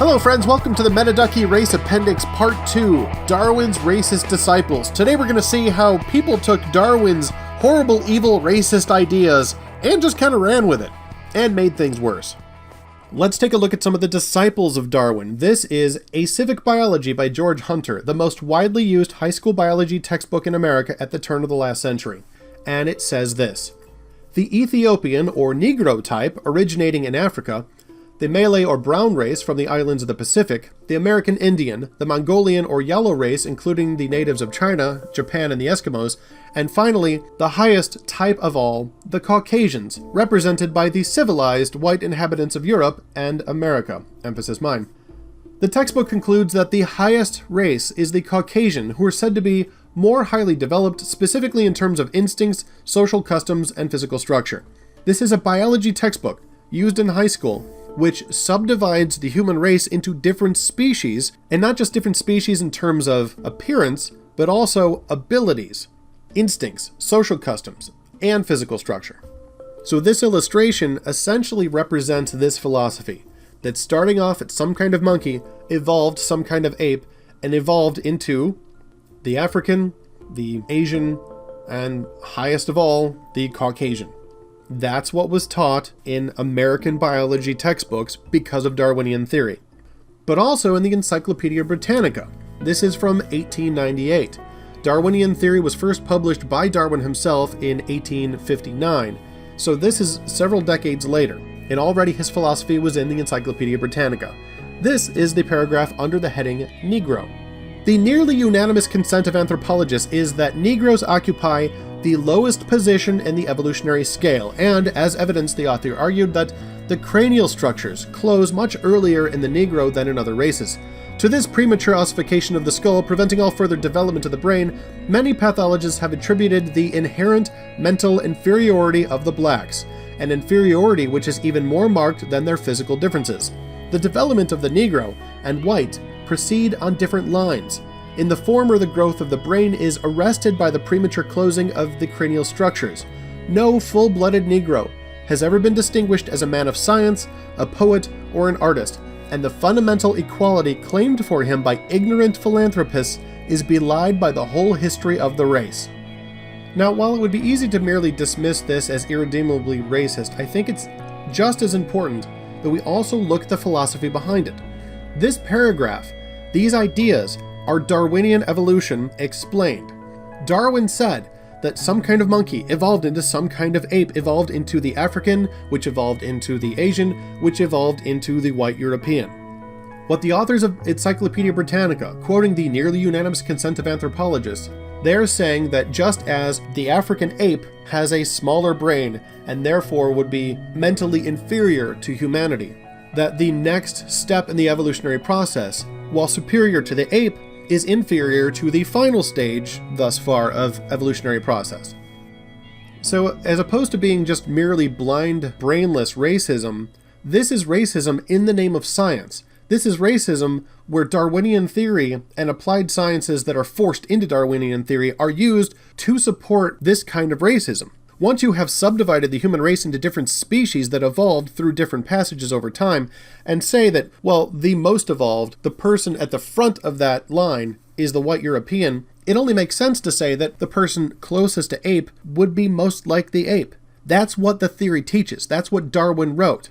Hello friends, welcome to the Metaducky Race Appendix Part 2, Darwin's Racist Disciples. Today we're going to see how people took Darwin's horrible, evil, racist ideas and just kind of ran with it, and made things worse. Let's take a look at some of the disciples of Darwin. This is A Civic Biology by George Hunter, the most widely used high school biology textbook in America at the turn of the last century. And it says this: the Ethiopian or Negro type originating in Africa, the Malay or brown race from the islands of the Pacific, the American Indian, the Mongolian or yellow race including the natives of China, Japan, and the Eskimos, and finally, the highest type of all, the Caucasians, represented by the civilized white inhabitants of Europe and America. Emphasis mine. The textbook concludes that the highest race is the Caucasian, who are said to be more highly developed, specifically in terms of instincts, social customs, and physical structure. This is a biology textbook used in high school, which subdivides the human race into different species, and not just different species in terms of appearance, but also abilities, instincts, social customs, and physical structure. So this illustration essentially represents this philosophy, that starting off at some kind of monkey, evolved some kind of ape, and evolved into the African, the Asian, and highest of all, the Caucasian. That's what was taught in American biology textbooks because of Darwinian theory. But also in the Encyclopedia Britannica. This is from 1898. Darwinian theory was first published by Darwin himself in 1859. So this is several decades later, and already his philosophy was in the Encyclopedia Britannica. This is the paragraph under the heading Negro. The nearly unanimous consent of anthropologists is that Negroes occupy the lowest position in the evolutionary scale, and as evidence, the author argued that the cranial structures close much earlier in the Negro than in other races. To this premature ossification of the skull, preventing all further development of the brain, many pathologists have attributed the inherent mental inferiority of the blacks, an inferiority which is even more marked than their physical differences. The development of the Negro and white proceed on different lines. In the former, the growth of the brain is arrested by the premature closing of the cranial structures. No full-blooded Negro has ever been distinguished as a man of science, a poet, or an artist, and the fundamental equality claimed for him by ignorant philanthropists is belied by the whole history of the race. Now, while it would be easy to merely dismiss this as irredeemably racist, I think it's just as important that we also look at the philosophy behind it. This paragraph, these ideas, are Darwinian evolution explained. Darwin said that some kind of monkey evolved into some kind of ape, evolved into the African, which evolved into the Asian, which evolved into the white European. What the authors of Encyclopedia Britannica, quoting the nearly unanimous consent of anthropologists, they're saying that just as the African ape has a smaller brain and therefore would be mentally inferior to humanity, that the next step in the evolutionary process, while superior to the ape, is inferior to the final stage thus far of evolutionary process. So as opposed to being just merely blind, brainless racism, this is racism in the name of science. This is racism where Darwinian theory and applied sciences that are forced into Darwinian theory are used to support this kind of racism. Once you have subdivided the human race into different species that evolved through different passages over time, and say that, well, the most evolved, the person at the front of that line, is the white European, it only makes sense to say that the person closest to ape would be most like the ape. That's what the theory teaches. That's what Darwin wrote.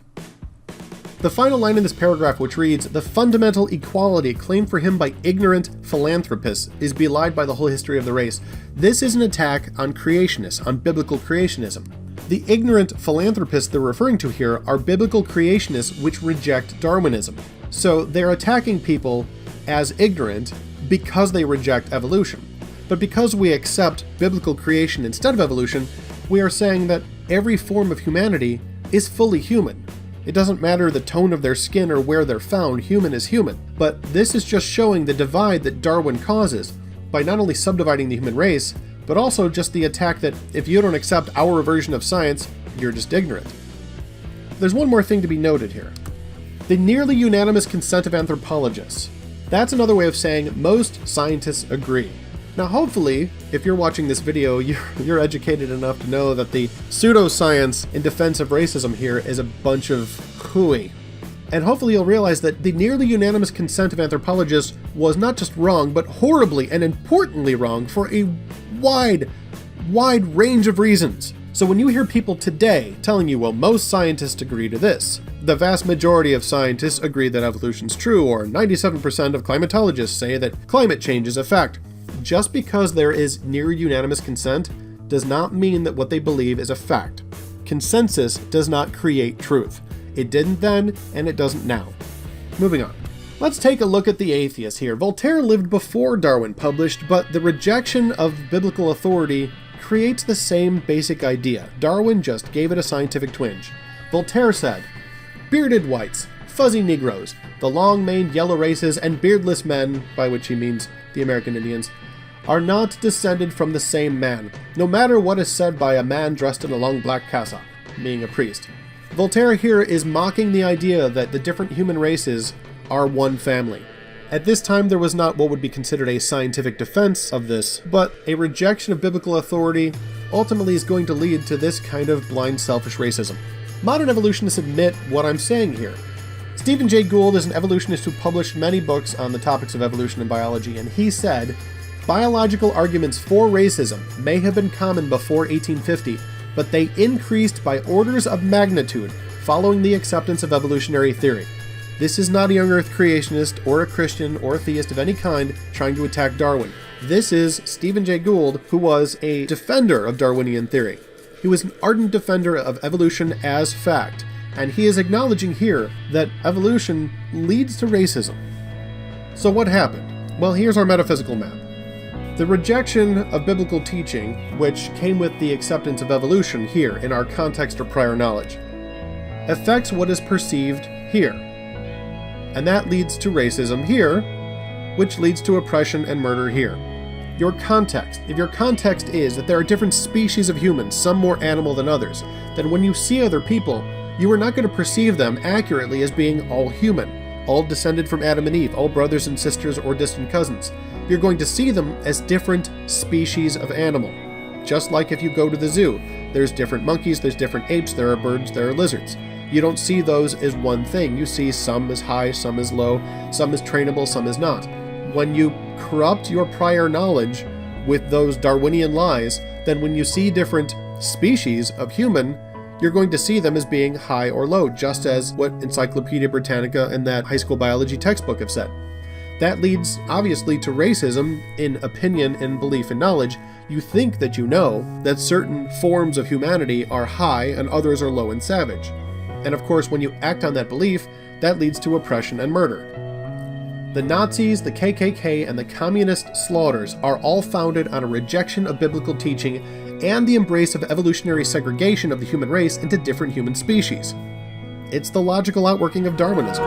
The final line in this paragraph, which reads, "The fundamental equality claimed for him by ignorant philanthropists is belied by the whole history of the race." This is an attack on creationists, on biblical creationism. The ignorant philanthropists they're referring to here are biblical creationists which reject Darwinism. So they're attacking people as ignorant because they reject evolution. But because we accept biblical creation instead of evolution, we are saying that every form of humanity is fully human. It doesn't matter the tone of their skin or where they're found, human is human. But this is just showing the divide that Darwin causes by not only subdividing the human race, but also just the attack that if you don't accept our version of science, you're just ignorant. There's one more thing to be noted here. The nearly unanimous consent of anthropologists. That's another way of saying most scientists agree. Now hopefully, if you're watching this video, you're educated enough to know that the pseudoscience in defense of racism here is a bunch of hooey. And hopefully you'll realize that the nearly unanimous consent of anthropologists was not just wrong, but horribly and importantly wrong for a wide range of reasons. So when you hear people today telling you, well, most scientists agree to this, the vast majority of scientists agree that evolution's true, or 97% of climatologists say that climate change is a fact, just because there is near unanimous consent does not mean that what they believe is a fact. Consensus does not create truth. It didn't then, and it doesn't now. Moving on. Let's take a look at the atheist here. Voltaire lived before Darwin published, but the rejection of biblical authority creates the same basic idea. Darwin just gave it a scientific twinge. Voltaire said, "Bearded whites, fuzzy Negroes, the long-maned yellow races, and beardless men," by which he means the American Indians, "are not descended from the same man, no matter what is said by a man dressed in a long black cassock," meaning a priest. Voltaire here is mocking the idea that the different human races are one family. At this time, there was not what would be considered a scientific defense of this, but a rejection of biblical authority ultimately is going to lead to this kind of blind, selfish racism. Modern evolutionists admit what I'm saying here. Stephen Jay Gould is an evolutionist who published many books on the topics of evolution and biology, and he said, "Biological arguments for racism may have been common before 1850, but they increased by orders of magnitude following the acceptance of evolutionary theory. This is not a young earth creationist or a Christian or a theist of any kind trying to attack Darwin. This is Stephen Jay Gould, who was a defender of Darwinian theory. He was an ardent defender of evolution as fact, and he is acknowledging here that evolution leads to racism." So what happened? Well, here's our metaphysical map. The rejection of biblical teaching, which came with the acceptance of evolution here in our context or prior knowledge, affects what is perceived here. And that leads to racism here, which leads to oppression and murder here. Your context. If your context is that there are different species of humans, some more animal than others, then when you see other people, you are not going to perceive them accurately as being all human, all descended from Adam and Eve, all brothers and sisters or distant cousins. You're going to see them as different species of animal. Just like if you go to the zoo, there's different monkeys, there's different apes, there are birds, there are lizards. You don't see those as one thing. You see some as high, some as low, some as trainable, some as not. When you corrupt your prior knowledge with those Darwinian lies, then when you see different species of human, you're going to see them as being high or low, just as what Encyclopedia Britannica and that high school biology textbook have said. That leads, obviously, to racism in opinion and belief and knowledge. You think that you know that certain forms of humanity are high and others are low and savage. And of course, when you act on that belief, that leads to oppression and murder. The Nazis, the KKK, and the communist slaughters are all founded on a rejection of biblical teaching and the embrace of evolutionary segregation of the human race into different human species. It's the logical outworking of Darwinism.